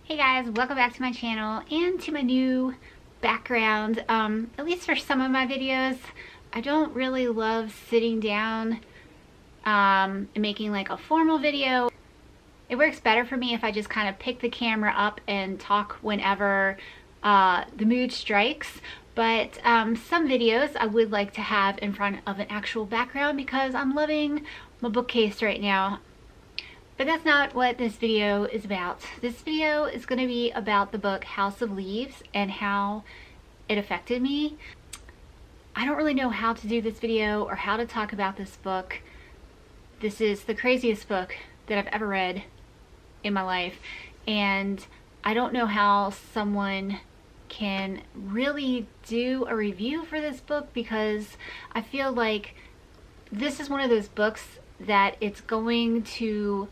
Hey guys, welcome back to my channel and to my new background. At least for some of my videos, I don't really love sitting down and making like a formal video. It works better for me if I just kind of pick the camera up and talk whenever the mood strikes. But some videos I would like to have in front of an actual background because I'm loving my bookcase right now. But that's not what this video is about. This video is going to be about the book House of Leaves and how it affected me. I don't really know how to do this video or how to talk about this book. This is the craziest book that I've ever read in my life, and I don't know how someone can really do a review for this book because I feel like this is one of those books that it's going to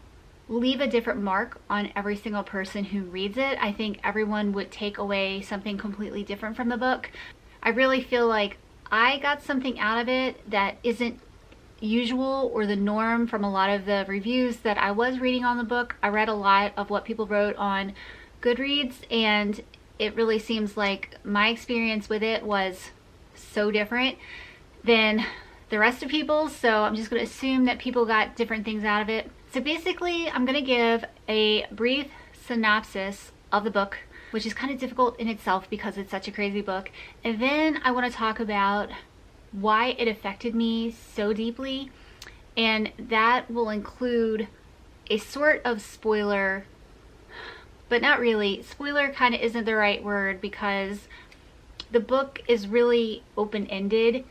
leave a different mark on every single person who reads it. I think everyone would take away something completely different from the book. I really feel like I got something out of it that isn't usual or the norm from a lot of the reviews that I was reading on the book. I read a lot of what people wrote on Goodreads, and it really seems like my experience with it was so different than the rest of people's, so I'm just going to assume that people got different things out of it. So basically, I'm going to give a brief synopsis of the book, which is kind of difficult in itself because it's such a crazy book. And then I want to talk about why it affected me so deeply. And that will include a sort of spoiler, but not really. Spoiler kind of isn't the right word because the book is really open-ended.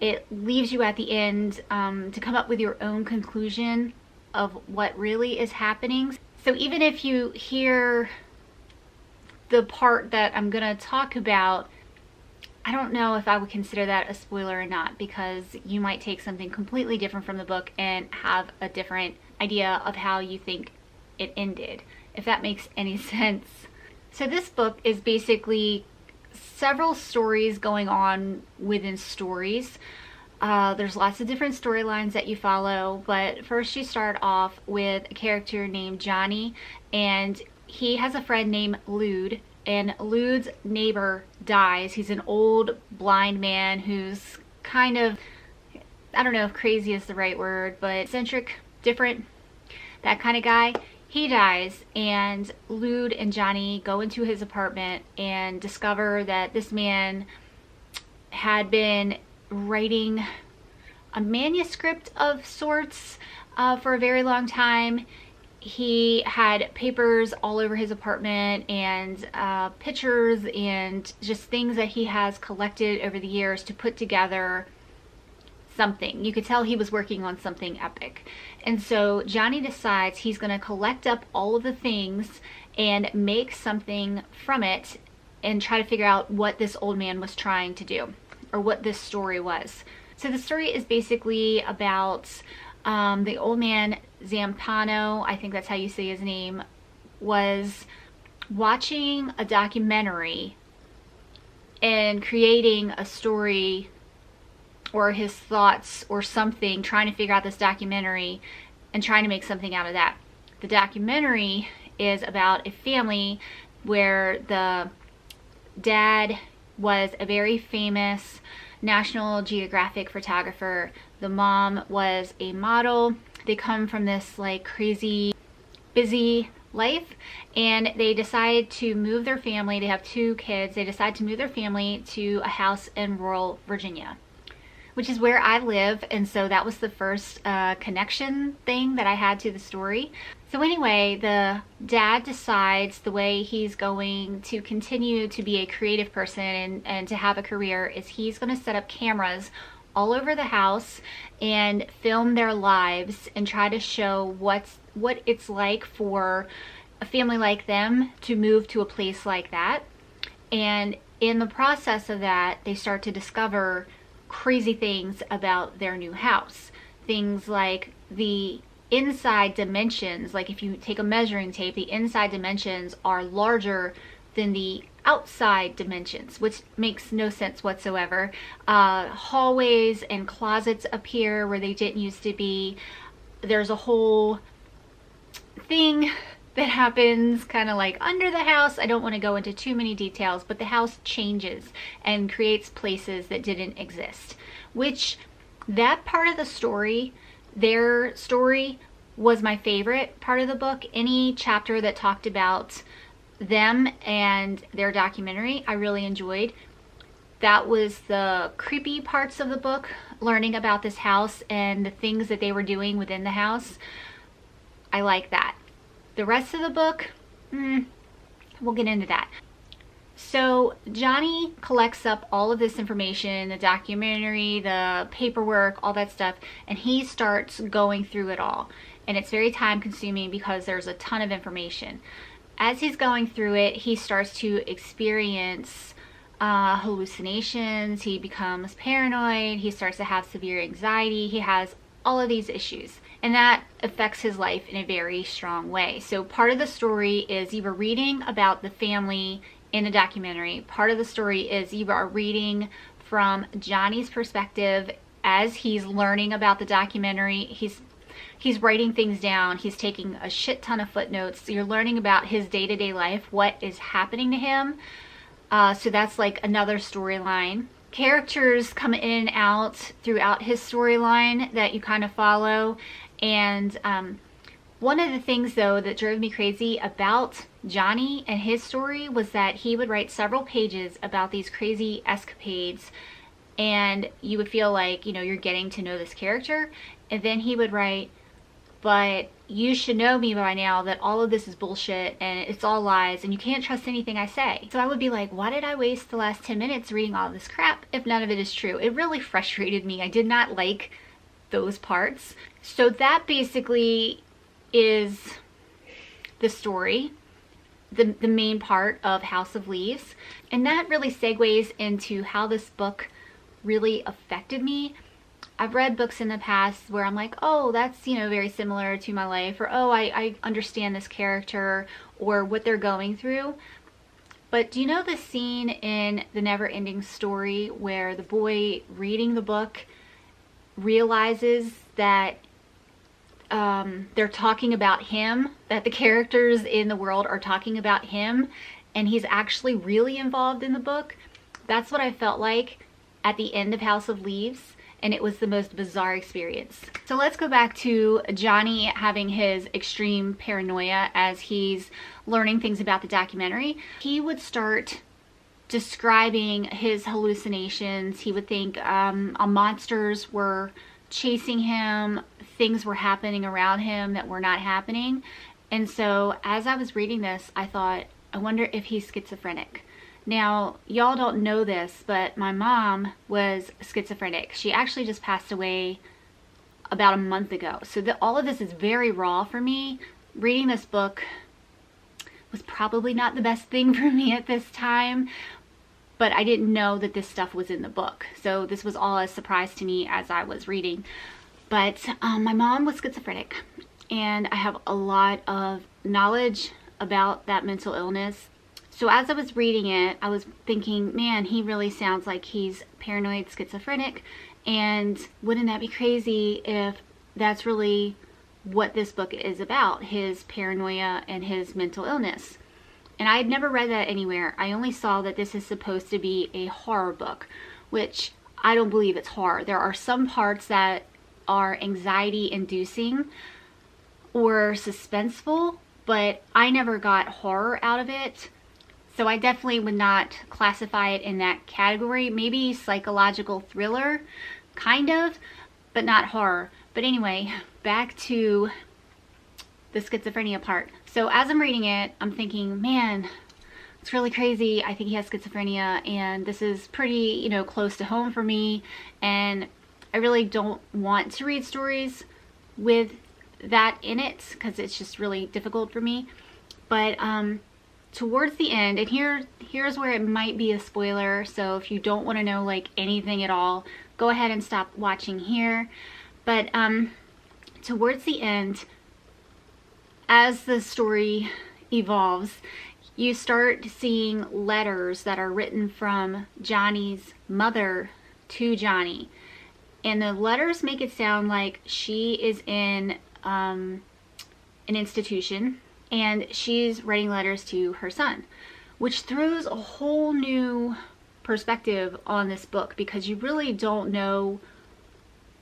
It leaves you at the end to come up with your own conclusion of what really is happening. So even if you hear the part that I'm gonna talk about, I don't know if I would consider that a spoiler or not, because you might take something completely different from the book and have a different idea of how you think it ended, if that makes any sense. So this book is basically several stories going on within stories. There's lots of different storylines that you follow, but first you start off with a character named Johnny, and he has a friend named Lude, and Lude's neighbor dies. He's an old blind man who's kind of, I don't know if crazy is the right word, but eccentric, different, that kind of guy. He dies, and Lude and Johnny go into his apartment and discover that this man had been writing a manuscript of sorts for a very long time. He had papers all over his apartment and pictures and just things that he has collected over the years to put together something. You could tell he was working on something epic. And so Johnny decides he's going to collect up all of the things and make something from it and try to figure out what this old man was trying to do, or what this story was. So the story is basically about the old man, Zampano, I think that's how you say his name, was watching a documentary and creating a story or his thoughts or something, trying to figure out this documentary and trying to make something out of that. The documentary is about a family where the dad was a very famous National Geographic photographer. The mom was a model. They come from this like crazy busy life, and they decide to move their family. They have 2 kids. They decide to move their family to a house in rural Virginia, which is where I live, and so that was the first connection thing that I had to the story. So anyway, the dad decides the way he's going to continue to be a creative person and to have a career is he's going to set up cameras all over the house and film their lives and try to show what it's like for a family like them to move to a place like that. And in the process of that, they start to discover crazy things about their new house. Things like the inside dimensions, like if you take a measuring tape, the inside dimensions are larger than the outside dimensions, which makes no sense whatsoever. Hallways and closets appear where they didn't used to be. There's a whole thing that happens kind of like under the house. I don't want to go into too many details, but the house changes and creates places that didn't exist, which that part of the story, their story, was my favorite part of the book. Any chapter that talked about them and their documentary, I really enjoyed. That was the creepy parts of the book, learning about this house and the things that they were doing within the house. I like that. The rest of the book, we'll get into that. So Johnny collects up all of this information, the documentary, the paperwork, all that stuff, and he starts going through it all. And it's very time consuming because there's a ton of information. As he's going through it, he starts to experience hallucinations. He becomes paranoid. He starts to have severe anxiety. He has all of these issues, and that affects his life in a very strong way. So part of the story is you were reading about the family in the documentary. Part of the story is you are reading from Johnny's perspective as he's learning about the documentary. He's writing things down. He's taking a shit ton of footnotes. You're learning about his day-to-day life, what is happening to him. So that's like another storyline. Characters come in and out throughout his storyline that you kind of follow. And one of the things, though, that drove me crazy about Johnny and his story was that he would write several pages about these crazy escapades, and you would feel like, you know, you're getting to know this character. And then he would write, but you should know me by now that all of this is bullshit and it's all lies and you can't trust anything I say. So I would be like, why did I waste the last 10 minutes reading all this crap if none of it is true? It really frustrated me. I did not like those parts. So that basically is the story, the main part of House of Leaves. And that really segues into how this book really affected me. I've read books in the past where I'm like, oh, that's, you know, very similar to my life, or oh, I understand this character or what they're going through. But do you know the scene in The Never Ending Story where the boy reading the book realizes that they're talking about him, that the characters in the world are talking about him, and he's actually really involved in the book? That's what I felt like at the end of House of Leaves. And it was the most bizarre experience. So let's go back to Johnny having his extreme paranoia as he's learning things about the documentary. He would start describing his hallucinations. He would think monsters were chasing him, things were happening around him that were not happening. And so as I was reading this, I thought, I wonder if he's schizophrenic. Now, y'all don't know this, but my mom was schizophrenic. She actually just passed away about a month ago. So all of this is very raw for me. Reading this book was probably not the best thing for me at this time, but I didn't know that this stuff was in the book. So this was all a surprise to me as I was reading. But my mom was schizophrenic, and I have a lot of knowledge about that mental illness. So as I was reading it, I was thinking, man, he really sounds like he's paranoid schizophrenic, and wouldn't that be crazy if that's really what this book is about, his paranoia and his mental illness? And I had never read that anywhere. I only saw that this is supposed to be a horror book, which I don't believe it's horror. There are some parts that are anxiety inducing or suspenseful, but I never got horror out of it. So I definitely would not classify it in that category. Maybe psychological thriller, kind of, but not horror. But anyway, back to the schizophrenia part. So as I'm reading it, I'm thinking, man, it's really crazy. I think he has schizophrenia, and this is pretty, you know, close to home for me. And I really don't want to read stories with that in it because it's just really difficult for me. But towards the end, and here's where it might be a spoiler, so if you don't want to know like anything at all, go ahead and stop watching here. But towards the end, as the story evolves, you start seeing letters that are written from Johnny's mother to Johnny, and the letters make it sound like she is in an institution, and she's writing letters to her son, which throws a whole new perspective on this book, because you really don't know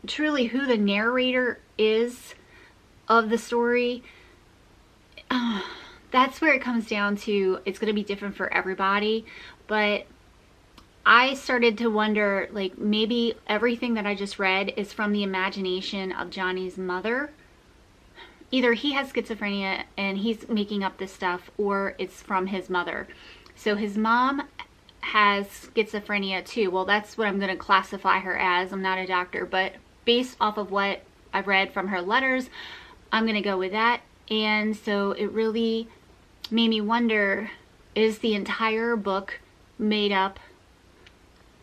truly who the narrator is of the story. That's where it comes down to, it's going to be different for everybody. But I started to wonder, like, maybe everything that I just read is from the imagination of Johnny's mother. Either he has schizophrenia and he's making up this stuff, or it's from his mother. So his mom has schizophrenia too. Well, that's what I'm going to classify her as. I'm not a doctor, but based off of what I've read from her letters, I'm going to go with that. And so it really made me wonder, is the entire book made up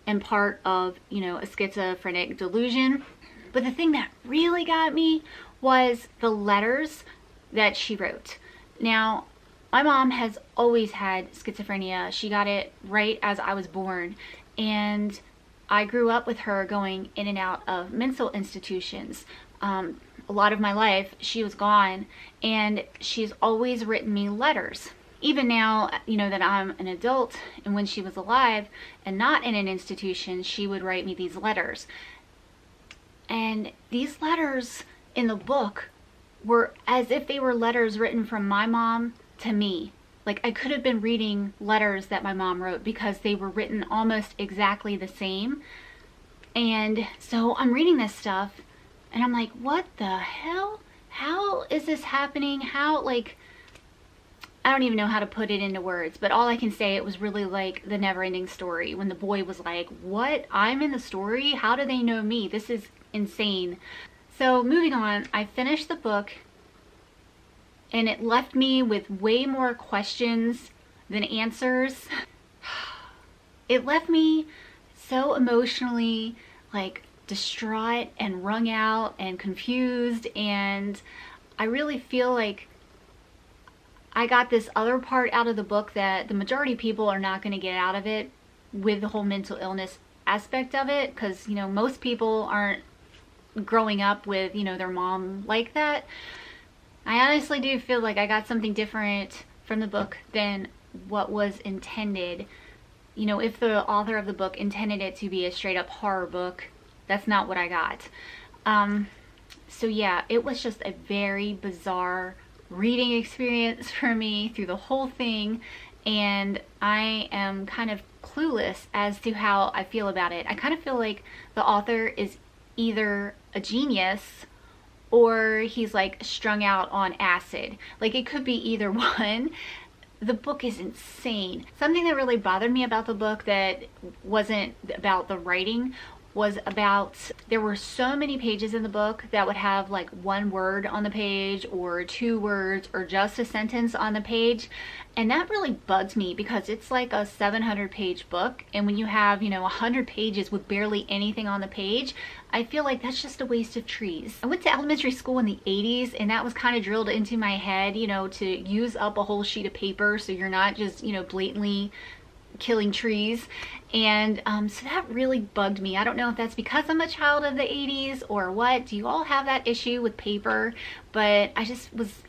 and part of, you know, a schizophrenic delusion? But the thing that really got me was the letters that she wrote. Now, my mom has always had schizophrenia. She got it right as I was born. And I grew up with her going in and out of mental institutions. A lot of my life, she was gone, and she's always written me letters. Even now, you know, that I'm an adult, and when she was alive and not in an institution, she would write me these letters. And these letters in the book were as if they were letters written from my mom to me. Like, I could have been reading letters that my mom wrote, because they were written almost exactly the same. And so I'm reading this stuff and I'm like, what the hell? How is this happening? How, like, I don't even know how to put it into words, but all I can say, it was really like the Never-Ending Story, when the boy was like, what? I'm in the story? How do they know me? This is insane. So moving on, I finished the book, and it left me with way more questions than answers. It left me so emotionally, like, distraught and wrung out and confused, and I really feel like I got this other part out of the book that the majority of people are not going to get out of it, with the whole mental illness aspect of it, because, you know, most people aren't growing up with, you know, their mom like that. I honestly do feel like I got something different from the book than what was intended. You know, if the author of the book intended it to be a straight up horror book, that's not what I got. So yeah, it was just a very bizarre reading experience for me through the whole thing, and I am kind of clueless as to how I feel about it. I kind of feel like the author is either a genius or he's like strung out on acid. Like, it could be either one. The book is insane. Something that really bothered me about the book that wasn't about the writing was about, there were so many pages in the book that would have like one word on the page, or 2 words, or just a sentence on the page. And that really bugged me, because it's like a 700-page book, and when you have, you know, 100 pages with barely anything on the page, I feel like that's just a waste of trees. I went to elementary school in the 80s, and that was kind of drilled into my head, you know, to use up a whole sheet of paper so you're not just, you know, blatantly killing trees. And so that really bugged me. I don't know if that's because I'm a child of the 80s or what. Do you all have that issue with paper? But I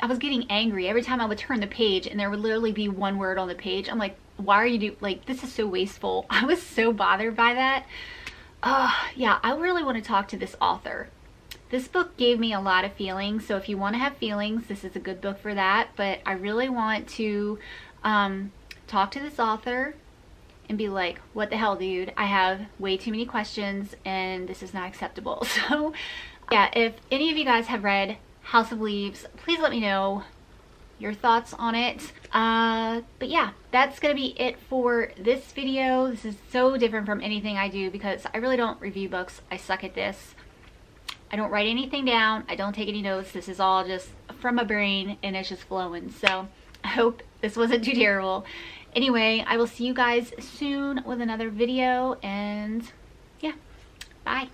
was getting angry every time I would turn the page and there would literally be one word on the page. I'm like, why are you like, this is so wasteful. I was so bothered by that. Yeah, I really want to talk to this author. This book gave me a lot of feelings, so if you want to have feelings, this is a good book for that. But I really want to talk to this author and be like, what the hell, dude? I have way too many questions and this is not acceptable. So yeah, if any of you guys have read House of Leaves, please let me know your thoughts on it. But yeah, that's gonna be it for this video. This is so different from anything I do, because I really don't review books. I suck at this. I don't write anything down. I don't take any notes. This is all just from my brain and it's just flowing. So I hope this wasn't too terrible. Anyway, I will see you guys soon with another video, and yeah, bye.